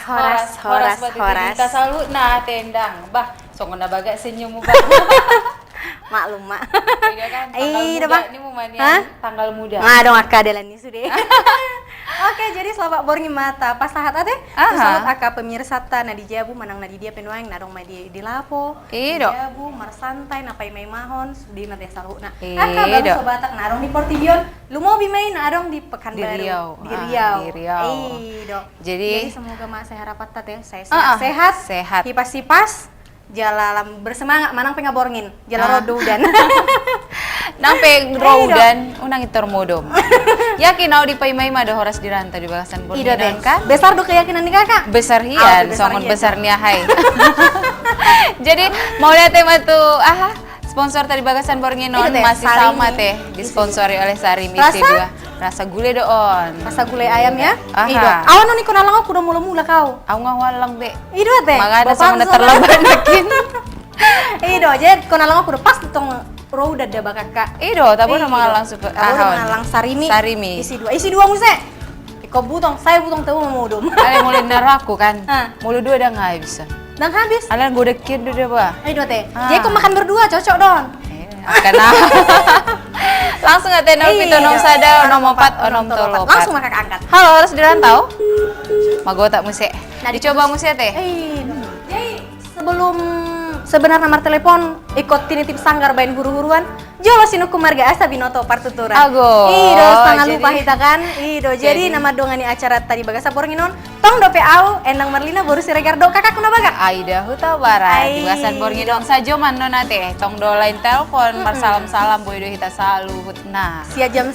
horas. Kita selalu tendang. Bah, songon na baga senyum mo ba? Maklum, Mak. Iya kan, tanggal muda ini mau main tanggal muda. Dong aka adalah ini sudah. Oke, jadi selamat borngi mata pas sahat ate. Selamat aka pemirsa na di Jabu manang na di dia penuang na dong mai di lapo. Di Jabu mar santai na pai mai mahon sudi na teh saluna. Aka baru sobatak na dong di Portibion. Lu mau bimain na dong di Pekanbaru. Di Riau. Jadi semoga Mak saya harapat teh saya sehat. Hipas-hipas jalalam bersemangat manang pengaborngin jala rodudan nang rodudan unang itormodom yakin au di paimai mah ada horas diranta di bagasan Bornginon kan besar do keyakinan nih kakak besar hian songon besarnya hai jadi mau lihat tema tuh sponsor tadi bagasan Bornginon masih sama teh disponsori oleh Sarimi C2 rasa gulai doon rasa gulai ayam ya awan nih konalang aku udah mula-mula kau aku ngawalang be teh magada sama terlambat nakin jadi konalang aku udah pas tong udah ada bakaka tabu nama langsung ke nalang Sarimi isi dua muse kau butong saya butong tahu mau dom ale mulai naraku kan mulu dua udah nggak bisa dan habis ale gue dekir dua bah teh jadi kau makan berdua cocok don karena langsung nggak teh pito nom sada nom 4 nom 3 langsung makak angkat halo harus dirantau magota muse dicoba muse teh jadi sebelum sebenarnya nomor telepon ikut tinitip sanggar bain guru-guruan jolo sinuku marga asa binoto partuturan sangat lupa kita kan jadi nama dongani acara tadi bagasa Bornginon tong dope au endang Marlina baru siregar do kakak kuna baga Aida huta bara di bagasan Bornginon sajo manno teh tong do lain telepon marsalam-salam boy do hita salut nah sia jam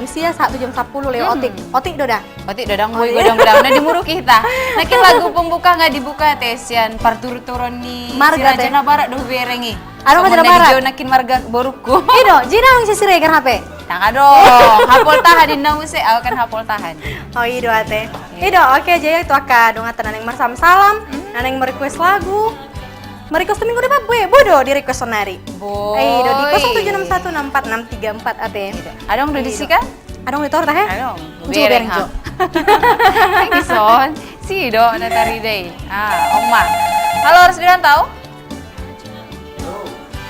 sia 1 jam 10 leo otik dodang boy godang-godang na dimuru kita nakin lagu pembuka nggak dibuka teh sian partur-turon ni marga teh barat do berengi aduh ka barat nakin marga boruku jina ang sisiregar HP tangga dong hapol tahan din namu se akan hapol tahan ate oke jadi itu aka dong ata naneng marsam salam naneng merequest lagu merequest minggu depan bodo di request sonari di 0761646634 ate adong do disika adong di tor teh adong bereng ha kison si do na tari day oma halo harus dirantau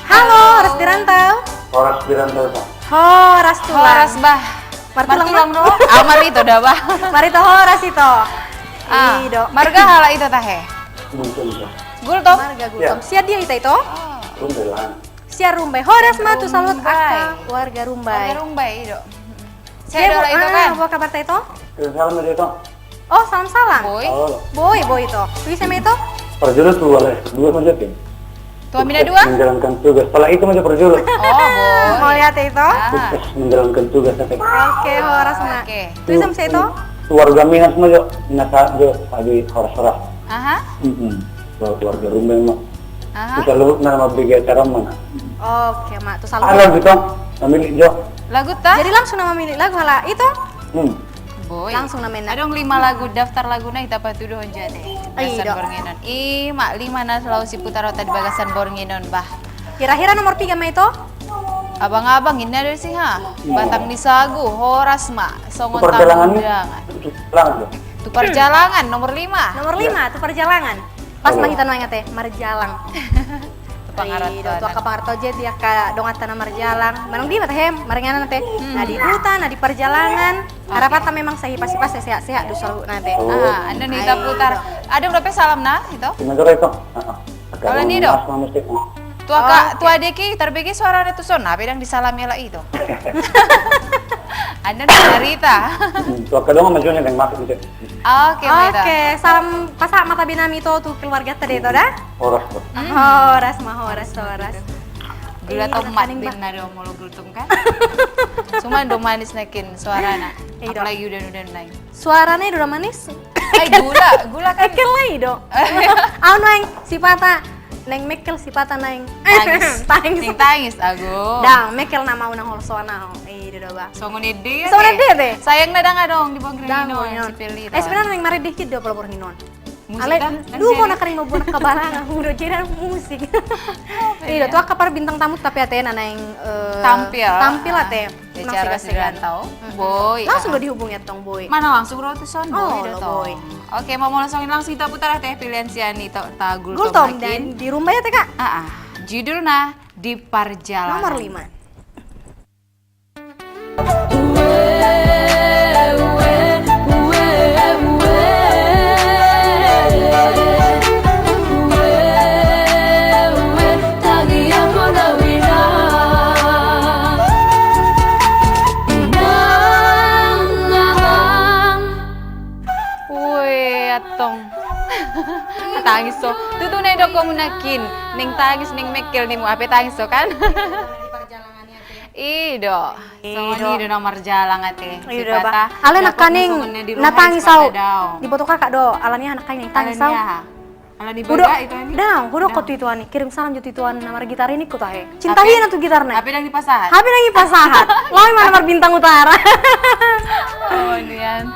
halo harus dirantau Horas dirantau Pak. Horas tulang. Horas bah. Martulang no. Marito dah bah. Marito horas itu. Marga hala itu tahe. Mungkin. Gultom. Marga gultom. Sia dia itu. Rumbelan. Sia rumbai. Horas mah tu salut aka warga rumbai. Warga rumbai do. Saya dola itu kan. Apa kabar teh itu? Salam itu. Oh, salam. Boy itu. Bisa itu? Perjulut boleh. Dua saja tim. Tua mina 2? Menjalankan tugas. Setelah itu masih perjulut. Boleh. Mau lihat itu? Menjalankan tugas. Oke, horas nak. Bisa itu? Keluarga minas mah nasa jo tadi horas-horas. Keluarga rumah mah. Bisa lu nama biga acara mana? Oke, Mak. Tuh salut. Lagu itu milik jo. Lagu ta? Jadi langsung nama milik lagu hala itu? Boy. Langsung namain. Adong 5 lagu daftar laguna kita patuduh jane. Bagasan Bornginon. Mak 5 na Sulawesi Putara tadi bagasan Bornginon bah. Kira-kira nomor 3 mah itu? Abang-abang ini ada sih Batang di Sagu, Horas mak, Songon Perjalanan. Itu perjalanan nomor 5. Nomor 5 itu perjalanan. Pas mah kita nanya teh marjalang. Itu kaparto je dia ka dongatana marjalang. Manung di mah teh marenganan teh. Nah di hutan, nah di perjalanan. Harapan memang sehat-sehat sehat-sehat du selalu nanti. Anda nita putar. Ada berapa salam nah itu? Negara itu. Kalau ini dong. Tua deki terbegi suara itu sona pedang disalami lah itu. Anda cerita. Tua kedua majunya yang masuk itu. Oke, salam pasak mata binami itu tuh keluarga tadi itu dah. Horas. Gula tomat din na do mulu gultum kan. Cuma do manis nakin suarana. Apalagi udah lain. Suaranya udah manis. Gula kan. Ekel lagi do. Neng sifata neng mekel sifata neng. Tangis ago. Dang mekel nama unang holsoana. Udah ba. Songon ide. Songon ide teh. Sayang na dang dong di Bornginon si Peli. Sebenarnya neng mari dikit do Bornginon. Musik Ale, dah, duh mau nak mau buat kebalangan, udah jadi musik. Iya, tuh kapar bintang tamu tapi ate nana yang tampil ate. Cara dirantau. Boy. Langsung udah dihubungi tong boy. Mana langsung roti son Oh, boy. boy. Oke, mau langsung kita putar teh pilihan si Ani ta Gultom dan di rumah ya teh kak. Judulnya Di Perjalanan. Nomor 5. Tangis so, tuh nih dok kamu nakin, ning tangis ning mekil nih mau apa tangis so kan? Ido, so ini nomor jalan ate. Ido ba. Ale nak kaning natangis sau. Di foto kakak do, alanya anak kaning tangis sau. Ala di baga itu ani. Dah, udah kok itu ani. Kirim salam jo itu ani nomor gitar ini ku tahe. Cintain atuh gitarna. Tapi lagi pasahat. Tapi lagi pasahat. Lain mana nomor bintang utara. Oh nian.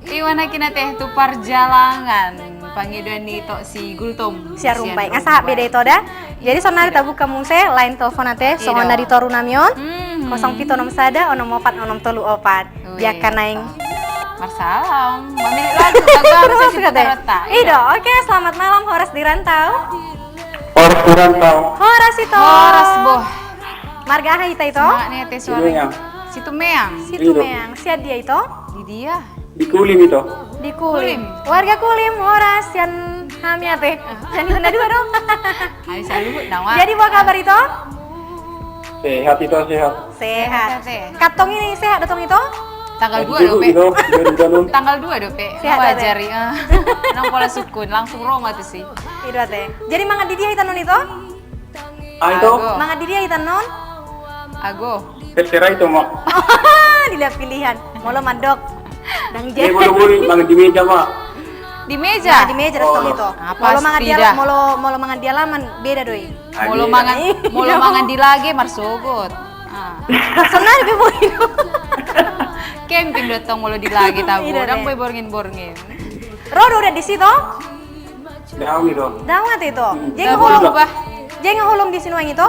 Iwana kina teh tu perjalanan. Pangiduan nito si Gultom. Si Arumpay. Ngasa beda itu dah. Jadi sonari tabu kamu se lain telepon ate songon dari Toru namion. 07 sada 04 Biakan naing Marsalam. Memilih lagu harus si rata. Ido, oke selamat malam Horas di Rantau. Horas di Rantau. Horas itu. Horas boh. Marga kita itu. Semangat nih suara. Situ meang. Situ meang. Siapa dia itu? Di dia. Di Kulim itu. Di Kulim. Warga Kulim, Horas yang hamil teh. Jadi benda dua dong. Hari selalu nama. Jadi apa kabar itu? Sehat itu sehat. Sehat. Katong ini sehat datang itu? Tanggal 2 dope. Tanggal 2 dope. Wajar ya. Nang pola sukun langsung Roma tuh sih. Itu teh. Jadi mangat di dia itu non itu? Itu? Mangat di dia itu non? Ago. Terserah itu mak. Dilihat pilihan. Mau lo mandok. Dang jadi. Boleh mangat di meja mak. Di meja. Nah, di meja datang itu. Mau lo mangat dia laman beda doi. Mau lo mangan di lagi marsogot. Sonar be boy. Camping datang mau lo di lagi tabu. Dang boy borngin. Rodo udah di situ? Daun itu. Daun itu. Jangan hulung di sini itu?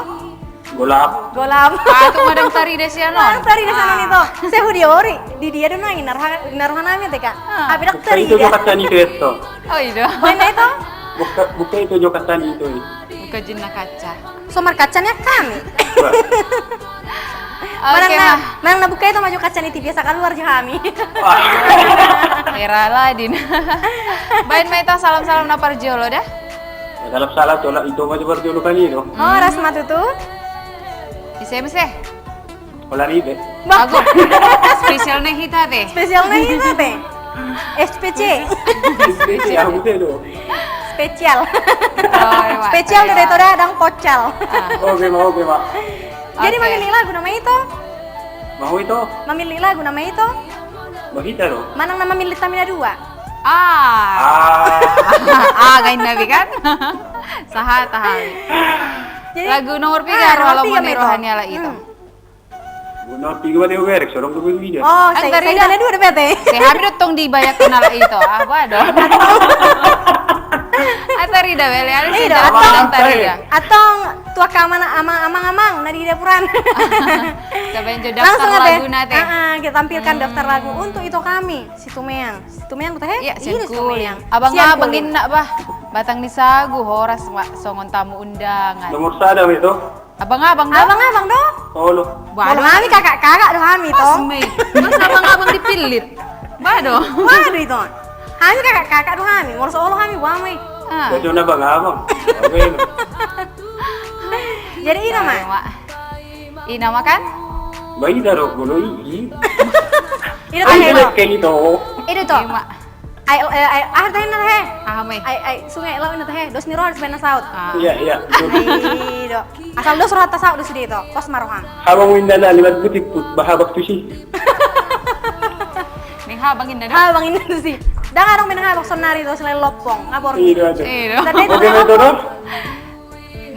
Golap. Itu madang tari desi anon. Tari desi anon itu. Saya dia ori. Di dia dong nangin naruhan nami teh kak. Abi dak tari itu jokatan itu. Oh iya. Mana itu? Buka itu jokatan itu. Buka jenna kaca. Somar kacanya kami. Mana buka itu maju kaca itu biasa keluar juga kami. Era ladin. Bain meta salam-salam na parjolo dah. Salam tolak itu maju parjolo kan itu. Oh, ras matu tuh. Bisa mese. Olah ribe. Aku spesial nih kita teh. Spesial nih kita teh. SPC. Spesial itu. Spesial. Spesial dari itu dang pocal. Oke mak. Jadi memilih lagu nama itu? Mau itu? Memilih lagu nama itu? Bahita loh. Mana nama milik Tamina 2? Gain nabi kan? Sahat lagu nomor 3 walau mau rohani ala itu. Nomor 3 mah dia werek, sorong tuh video. Oh, saya ada 2 DPT. Saya habis tong dibayar kenal itu. Apa dong? Atari dah beli ada sih atong tua kamana amang nadi dapuran. Cobain daftar lagu nate. Kita tampilkan daftar lagu untuk itu kami Situ meang teh. Iya, Kulim. Abang inna bah. Batang di sagu Horas songon tamu undangan. Nomor sada itu. Abang dong. Solo. Waduh kami kakak doh kami toh. Mas abang dipilit. Waduh itu. Kami kakak doh kami. Mau solo kami wamai. Jadi udah abang. Oke. Jadi ini nama. Ini nama kan? Bayi daro bolo ini. Itu teh. Itu toh. Ay teh na teh. Ahme. Ay sungai laut na teh. Dos niro harus benar saut. Iya. Ido. Asal dos rata saut dos di itu. Pos marohang. Habang windana liwat butik put bahabak tu sih. Ning habang indah. Habang indah tu sih. Dah ngarong menang habang sonari dos selain lopong ngabor. Iya. Oke itu dong.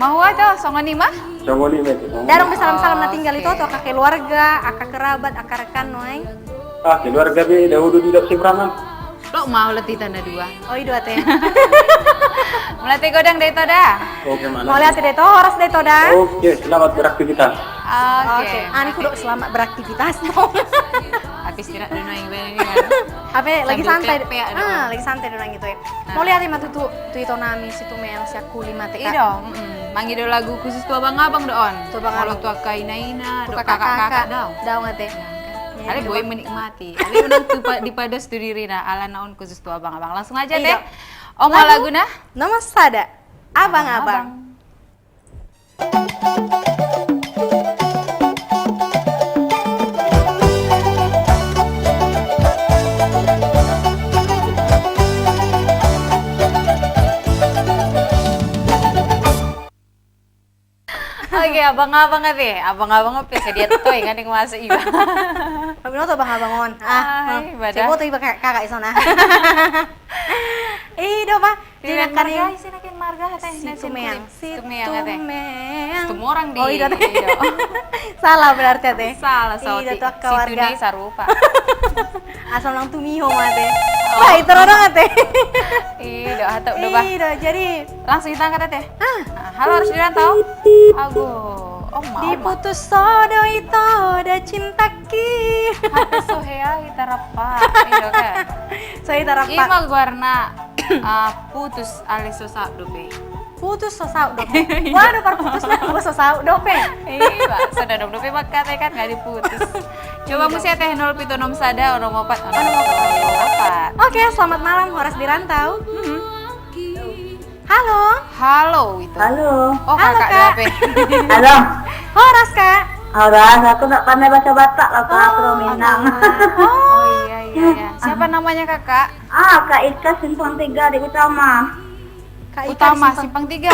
Mau aja songon lima? Songon lima itu. Darong salam-salam na tinggal itu atau kakek keluarga, akak kerabat, akak rekan noeng. Keluarga be dahulu di dok seberangan. Lo mau letih tanda dua. Oh itu teh. Melatih godang deh toda. Oke, mana? Mau lihat deh toh, horas deh toda. Oke, selamat beraktivitas. Oke. Ani kudu selamat beraktivitas. Habis tidak dulu yang ini kan. Apa lagi Sambil santai? klep ya, doang. Lagi santai dulu gitu ya. Mau lihat mah tuh itu nami situ yang si aku 5 teh. Iya dong. Manggil do lagu khusus tuh abang-abang doon. Tuh abang-abang. Kalau tuh kainaina, do kakak-kakak kakak-kakak dong. Daun teh. Ale boy menikmati. Ale unang tuh di pada studi rina ala naon khusus tuh abang-abang. Langsung aja teh. Om lagu nah. Nomor sada. Abang-abang. Oke, abang-abang apa dia tuh yang yang masuk iba. Tapi lo tuh abang-abangon. Ay, badah. Siapa tuh iba kakak isona. Do pa. Jangan marga, sinakin marga Si Tumeyang. Semua orang di. Oh iya teh. Salah berarti teh. Salah so. Iya tuh Si keluarga. Tunai sarupa. Asal lang tumiho mah teh. Wah itu rodong teh. Iya, hatap udah bah. Iya jadi Langsung kita angkat teh. Halo harus dirantau. Ago. Oh mau. diputus sodo itu ada cintaki. Hati sohea kita rapat. Iya kan. Saya tarap Iya mah warna putus alis sosak dope. putus sosau dope. Waduh par putus nah gua sosau dope. Iya, sudah dong dope mah katanya kan nggak diputus. Coba musia teh 0 pitu nom sada ono mopat ono mopat. Oke, selamat malam Horas di Rantau. Halo. Halo itu. Halo. Oh Halo, kakak Kak. dope. Halo. Horas Kak. Horas, aku nggak pandai baca Batak lah, Kak. Aku orang Minang. Oh iya. Siapa namanya kakak? Kak Ika Simpang 3 di Utama. Kak Ika Utama di Simpang 3.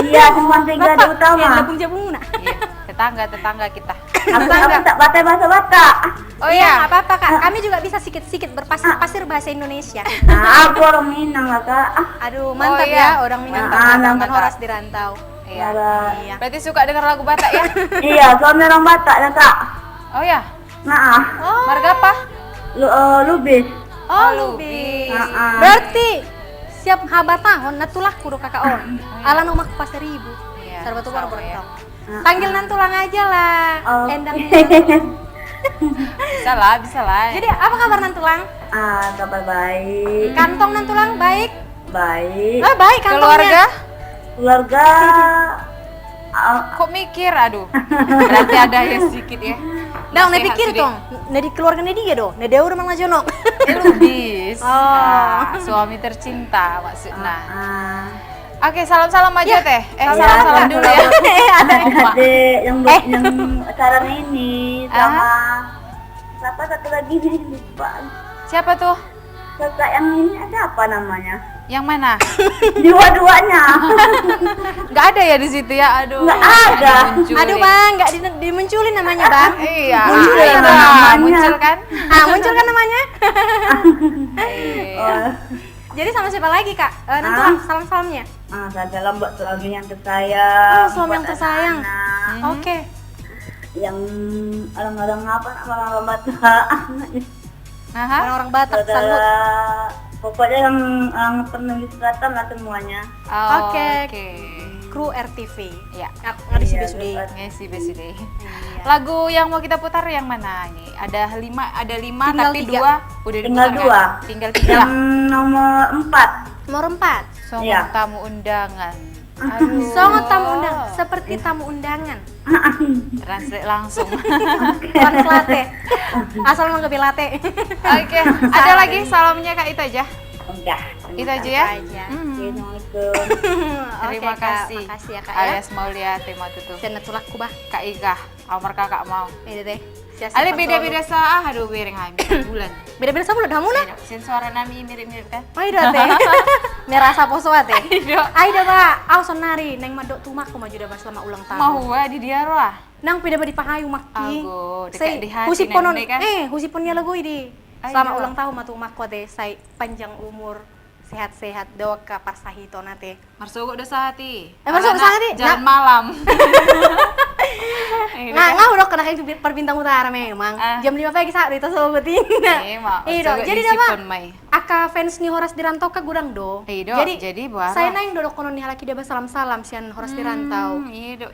Iya, Simpang 3 di Utama. Yang labung jabungna. Iya, tetangga kita. Aku tak pandai baca Batak. Oh Iya, iya. nggak apa-apa Kak. Kami juga bisa sikit-sikit berpasir-pasir bahasa Indonesia. Aku orang Minang lah, Kak. Aduh, mantap iya. ya orang Minang Nantang teman Horas di Rantau. Iya. Iya. Berarti suka dengar lagu Batak ya? Iya, suami orang Batak ya, Kak. Oh ya. Nah, Marga apa? Lubis. Oh, Lubis. Ah. Berarti siap habatahon natulah kudu kakak on. Ala nomak pas 1000. Iya, Sarbatu sama baru ya. bertau. Panggil nantulang aja lah. Endang. Bisa lah. Jadi apa kabar nantulang? Kabar baik. Kantong nantulang baik? Baik. Baik kantongnya. Keluarga? Keluarga Kok mikir? Aduh. Berarti ada ya sedikit ya. Dah, Sehat pikir sedikit. tong. Di keluarga dia dong. Dia udah mang lajono. Lubis. Oh. Nah, suami tercinta maksudnya. ah, Oke, salam-salam aja teh. Iya, Salam-salam dulu ya. Ada. adik yang yang acara ini sama siapa satu lagi nih lupa. Siapa tuh? Kakak yang ini ada apa namanya? Yang mana? Dua-duanya. Nggak ada ya di situ ya? Aduh. Nggak ada. dimunculin. Aduh bang, nggak dimunculin namanya bang. Iya. Muncul iya, namanya. Muncul kan? Muncul kan namanya. Iya. Oh, Jadi sama siapa lagi kak? Nantulang salam-salamnya. salam buat suami yang tersayang. Suami yang buat tersayang. anak-anak. Oke. Yang orang-orang apa? Orang-orang Batak. Aha. Orang-orang Batak salut. Saudara, pokoknya yang penulis selatan lah semuanya. Oh, Oke. Oke. Kru RTV. Ya. Ngadi sih Iya, besudeh. betul. Ngisi beside. Iya. Lagu yang mau kita putar yang mana nih? Ada 5 Tinggal tapi 3. 2 udah Tinggal diputar 2. kan? Tinggal 3. Yang nomor 4. Nomor 4. Songong Iya. tamu undangan. Aduh. Songot tamu undang, seperti tamu undangan. Translate langsung. Translate. Asal mau ngebel latte. Oke, ada lagi salamnya Kak itu aja. Udah. Itu aja ya. aja. Assalamualaikum. Terima Oke, Kak. kasih. Makasih ya kak ya. Alias Maulia tema tutup. Dan natulakku bah. Kak Ika, Amar kakak mau. Ini deh. Ale beda-beda sa aduh bereng hai bulan. Beda-beda sama lo kamu nah. Sensor nami mirip-mirip kan? Oh iya teh. Merasa poso teh. Iya. Aida pak, aku sonari neng madok tumak aku maju dah selama ulang tahun. Mau wa di dia roh. Nang pida di pahayu maki. Ago, dekat di hati husip ponon, neng kan? husiponnya lagu ini. Ay, Selama iya. ulang tahun matu mak teh, saya panjang umur, sehat-sehat, doa ka parsahito nate. Marsogo udah sehati. Marsogo udah sehati? Jalan Nah. malam. Nggak udah kena kayak perbintang utara memang. Jam 5 pagi saat itu sobetina. Jadi dapat aka fans nih Horas Dirantau ka gudang do. Jadi buat saya nang dodok konon nih halaki dia salam-salam sian Horas Dirantau.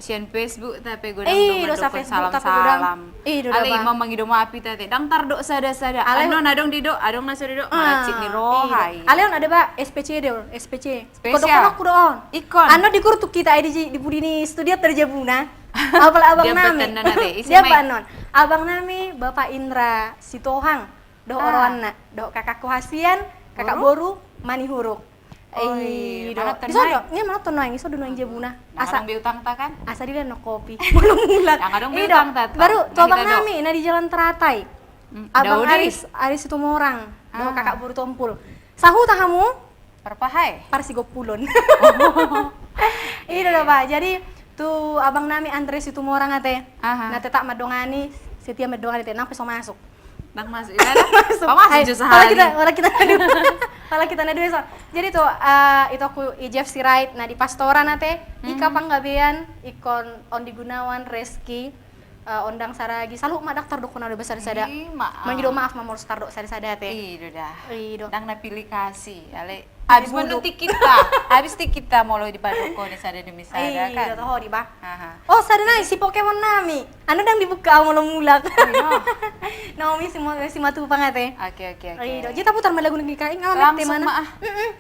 Sian Facebook tapi gudang do salam-salam. Ale imam mangido maapi tete. Dang tar do sada-sada. Ano nadong di do, adong nasa di do. Maracik ni rohay. Ale on ada ba SPC do, SPC. Spesial. Kodok on. Ikon. Ano di kurtu kita di Budini studio terjabuna. Apal abang nami. Dia banon. Abang nami Bapak Indra Sitohang. Do oroanna, do kakakku Hasian, kakak Boru, mani huruk. Do. Iso do, nya mana to noeng iso do noeng jabuna. Asa biutang ta kan? Asa dia no kopi. Belum mulat. Yang adong biutang ta. Baru to abang nami na di Jalan Teratai. Abang Aris itu orang. Do kakak Boru Tompul. Sahu tahamu? Perpahai. Parsigopulon. Do Pak. Jadi tuh abang nami Andres itu orang ate. Nate tak madongani, setiap madongani teh nang peso masuk. Nang masuk. Masuk justru hari. Kalau kita nadu so. Jadi tuh itu aku Jeff Sirait nah di Pastora nate ika panggabean ikon Ondi Gunawan Reski ondang saragi selalu mak daftar dokona do besar sada. Mangido maaf mamor start dok sada teh. Dah. Dang napilih kasih. Ale habis menuti kita molo di padoko ni sada demi sada kan. Tahu di bah. Oh sada nai si Pokemon nami. Anu dang dibuka molo mulak. Naomi si matu pangate. Oke. Jadi kita putar lagu nang kai ngamat teh mana?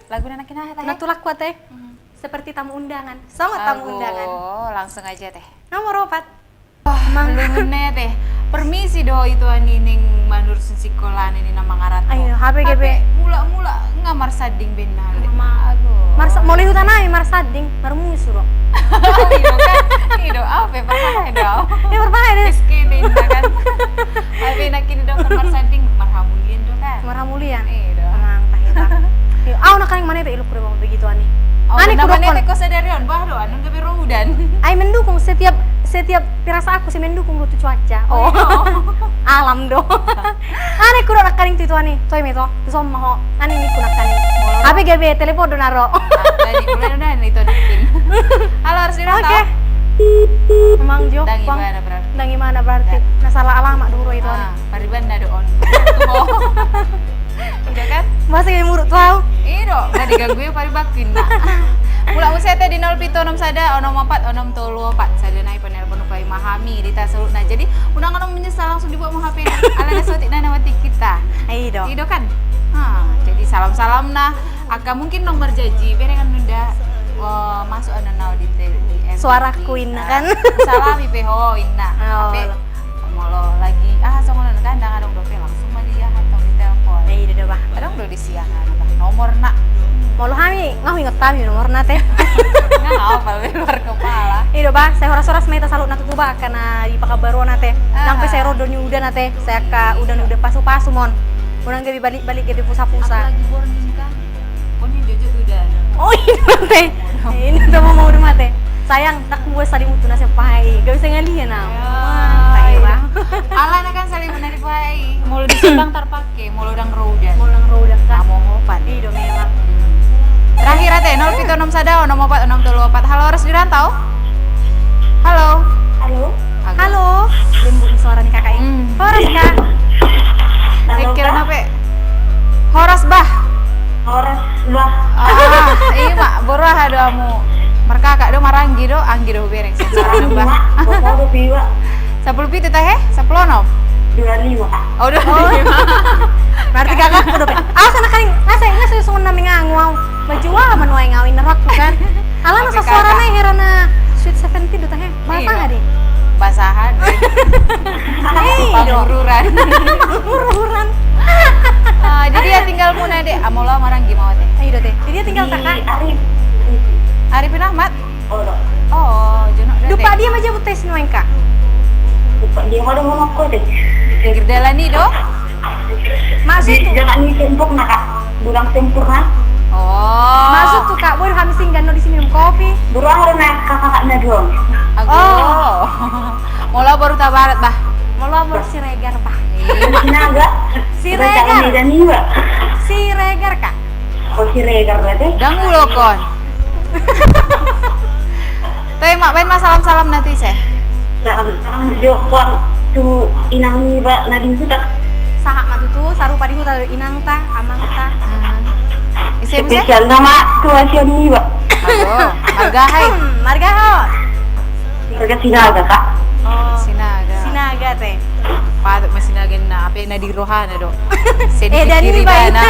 Lagu nang kinah teh. Natulak kuat teh. Seperti tamu undangan. Sama tamu undangan. Oh, langsung aja teh. Nomor 4. Manglume teh. Permisi do itu anining manur sekolah ini nama ngarat. Ayo HPGB. Mula ngamar sading benal. Marsa mulai hutanai marsading marmu suruh. Ido apa perpahe do. Ya perpahe deh. Skini kan. Abi nak kini do marsading marhamulian do kan. Marhamulian. Ido. Mang tahita. Yo nak kan mana teh iluk kurang begitu ani. Ani kurang teh ko sadarion bah do anu gabe rohudan. Ai mendukung setiap pirasa aku sih mendukung tuh cuaca. Alam do. Ane kudu nak karing tu ani. Toy meto. Tu som maho. Ane ni kudu nak karing. Abi gabe telepon do naro. Tadi mulai dah itu dikin. Halo Arsina. Oke. Memang jo. Dang gimana berarti? Nah salah alamat dulu itu ani. Pariban na doon. Iya kan? Masa kayak murut tau? Iya, nggak diganggu ya paribakin. Mula usete di 07 sada 04 04 sada naik penelpon upaya memahami di tas nah jadi unang menyesal langsung dibuat mau HP ala nasotik nawati kita. Iya kan? Jadi salam-salam nah aka mungkin nomor janji berengan nunda masuk ana nau di suaraku inna kan. Salam IPH inna. Tapi molo lagi songono kan dang adong dope langsung mah dia atau di telepon. Iya bah. Adong do di siangan nomor nak molo kami inget kami nomor nate. Nggak hafal di luar kepala. Iya bah, saya horas-horas meta salut nate tuh bah karena di pakabaruan nate. Sampai saya rodonnya udah nate, saya udah pasu-pasu mon. Urang gabi balik gabi pusa-pusa. Lagi boarding kan. Poni jujur udah. Oh iya teh. Ini tuh mau rumah teh. Sayang, nak gue sali mutu nasi pai. Gak bisa ngalian nah. Ala kan sali menari pai. Mulu di Subang terpakai, mulu dang roda. Kan. Mau hopan. Iya memang. Terakhir ate 07 sada 04 0624. Halo Horas Dirantau. Halo. Halo. Lembut suara nih kakak ini. Horas kak. Pikir nape? Horas bah. Iya mak, borah ada amu. Mereka kak do maranggi do, anggi do bereng sensara nambah. 10 pitu teh 10 nom. 25. Oh 25. Berarti kakak udah sana kan ngasih sungun nami ngangau. Bajua manuai ngawin nerak kan. Ala nasa suaranya herana Sweet 70 do teh. Bahasa enggak deh? Basahan. Ururan. Jadi ya tinggal muna deh. Amola maranggi mau teh. Ayo teh. Jadi dia tinggal kakak. Arifin Ahmad. Oh, jono deh. Dupa dia aja butes nueng kak. Dupa dia ada ngomong kok deh. Pinggir jalan nih do. Maksud tuh. Jangan nih sempurna kak. Bulang sempurna. Oh. Maksud tuh kak, boleh kami singgah no di sini minum kopi. Buruan ada naik kakaknya dong. Oh. Mola baru tabarat bah. Mola baru si Regar bah. Naga. Si Regar. Si Regar kak. Oh si Regar berarti? Ganggu lo kon. Teh mak ben salam-salam nanti seh. Sekarang Joko tu inang ni ba nading sudah. Sahak matutu sarupa di hutan inang ta, amang ta. Isi mo Spesial nama tu Asian ni ba. Ago, margahay. Margahon. Harga sinaga kak. Oh, Sinaga. sinaga teh. Pato masinagan na api na dirohan na do. Dan ini baik. na.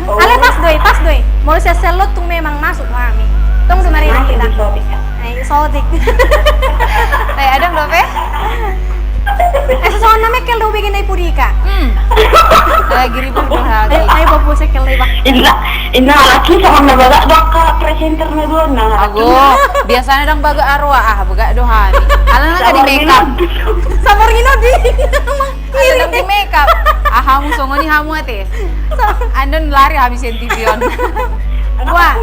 Ale tas doi. Mau saya selot tuh memang masuk kami. Tunggu marina kita. Ay, sotik. Tay adang do pe? Sesuatu namanya kel do bikin dari purika. Lagi ribut do lagi. Ay, babu saya kel ba. Inna laki sama nabaga baka presenter na doon na. Ago, biasanya dang baga arwah baga do hari. Alam na ka di makeup. Sabor ngino di. Alam na di makeup. Hamu songo ni hamu ate. Andon lari habis yang TV on. Wah,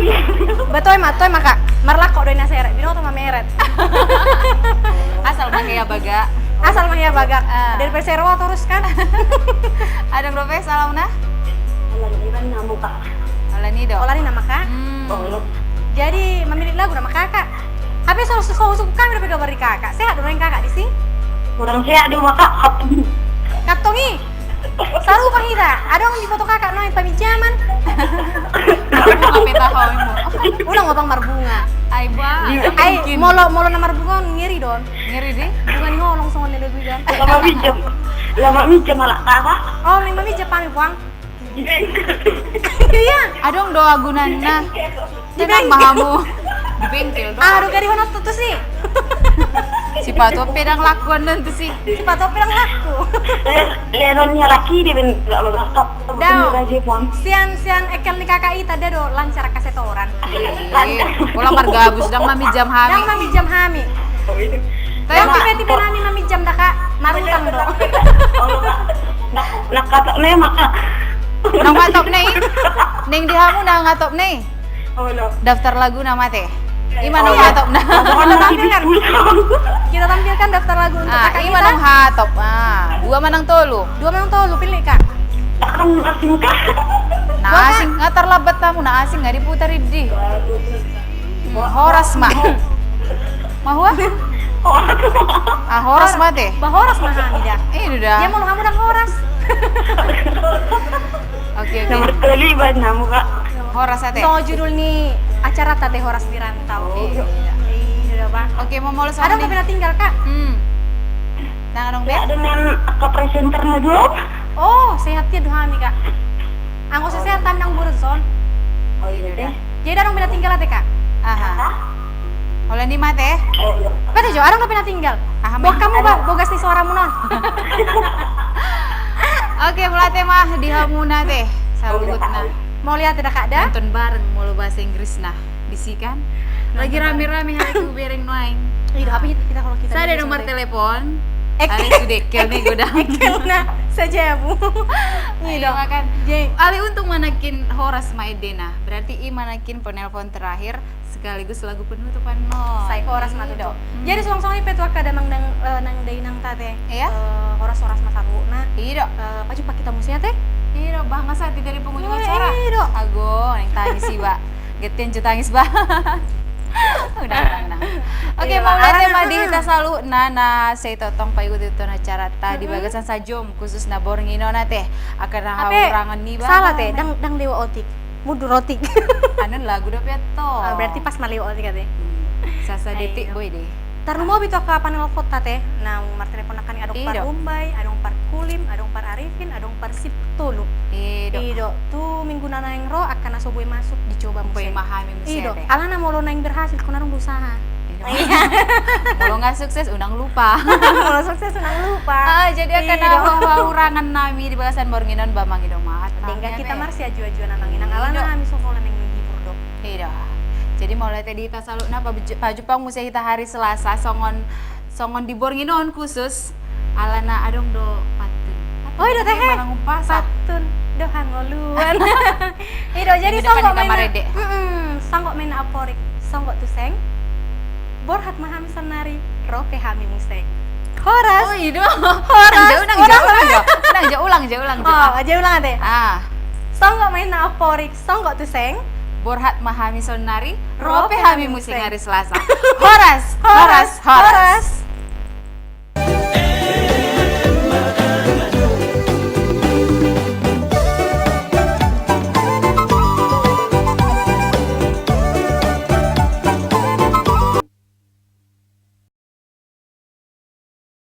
betul maka marlak kok doina seret, bino tuh mameret. Asal pakai ya baga. Asal mah ya bagak. Dari perserwa terus kan. Adang do pe salam na? Alam na mo ka. Ala ni do. Olari nama kak. Oh, Jadi memilih lagu nama kakak. Tapi soal suka kami udah kabar di kakak. Sehat dong kakak di sini. kurang sehat dia maka Katongi. Saru pahita. Ada orang di foto kakak noin pamijaman. Ngapain tahu mo? Udah ngopang marbunga. Ay ba? Ay, molo na marbunga ngiri don. Ngiri di? Bunga ni ngolong songon nila bigan. lama mijam malah kakak. Oh, lima mija pami puang. Iya. Adong do agunan na. Tenang mahamu. Di bengkel do. Aduh gari hono tuh sih. Si Pato pedang lakuan nanti sih. Si pato pirang laku. Leronnya laki dia ben gak lengkap. Dao. Aja puang. Sian ekel ni kakak ita do lancar kasetoran. Ulang margabus dang mami jam Yang hami. mami jam hami. Yang tipe-tipe nami mami jam daka marutang do. Nakatak na yung maka. Nang ngatop na eh. Neng di hamu na ngatop na eh. Oh no. Daftar lagu na mate. Ima nang ngatop na. Kita tampilkan daftar lagu untuk Ah, kakak ima kita. nang hatop. Ah, dua manang tolu. Dua memang tahu lu pilih kak. Takang asing ka. Na asing ngatar labat tamu na asing nggak diputar di. Horas ma. Mahua? Ah, horas mate. Bahoras mah kami dah. Ini Dia dah. mau kamu dah horas. Oke. Nomor kelibat na mo ka. Horas ate. So judul nih acara Tate Horas di Rantau. Iya, udah pak. Oke, mau mulai Ada sama nggak pernah tinggal kak? Tangan dong, Ya Be. dengan ke presenter na doon. Oh, sehatnya doa kami kak. Anggo kesehatan nang burson. Oh iya deh. Jadi ada pernah tinggal ate kak? Aha. Oleh ni mate. Oh iya. Pada Jo, ada nggak pernah tinggal? Ah, Bok kamu bah, bogas nih suaramu non. Oke, mulai mah di hamuna teh. Salut na. Mau lihat tidak kak dah? Nonton bareng mulu bahasa Inggris nah. Bisi kan? Lagi rame-rame hari ku bereng noain. Iya, apa kita kalau kita. Saya ada nomor telepon. Ek- Ali sudah kel nih godang. Ekelna saja bu. Iya kan. Jeng. Ali untuk manakin Horas Maedena. Berarti i manakin penelpon terakhir sekaligus lagu penutupan no. Saya horas matu do. Jadi suang-suang ini petua kada nang day nang tate. Iya? Horas masaru na. Iya. Paju pak kita musia teh. Iya, bahas hati dari pengunjung Oh, acara. iya, Dok. Ago, yang tangis sih, Mbak. Getien cu tangis, Mbak. Udah. Oke, Iya, mau lihat arana, tema di kita selalu nana saya totong payut itu acara tadi bagasan sajom khusus na borngino na teh akan haurangan nih, Mbak. Salah teh, dang dewa otik. Mudu rotik. Anon lagu do peto. Berarti pas maliw otik kate. Sasa detik Ayo. boy deh. Taruh mau bito ka panel foto teh. Nah, mar telepon akan adong par Iya, Dok. Umbay, adong par Kulim, adong par Arifin, adong par Siptulu. Ido. Ido, tuh minggu nana yang ro akan nasoboy masuk dicoba Boy musik. mahami Ido, musik teh. alana mau lo nang berhasil kau narung berusaha. Kalau nggak sukses undang lupa. Kalau sukses senang lupa. Jadi akan haurangan nami di bagasan bornginon bamang ido mat. Tinggal kita marsi aju-aju nanang inang alana kami sokolan yang menghibur dok. Iya. Jadi mau lihat tadi kita selalu napa pajupang musia kita hari Selasa songon di Bornginon khusus alana adong do patun. Oh iya teh. Barang umpasa. Patun do hangoluan. Ido jadi Minggu depan songgok di kamar main. Ede. Songgok main aporik. Songgok tuseng. Borhat mahami senari roke hami museng. Horas. Oh iya. Horas. Ulang. Oh, aja ulang ate. Ah, Songgok main aporik. Songgok tuseng. Borhat mahami sonari, Rope rope hami hami musing musing. hari Selasa. Horas.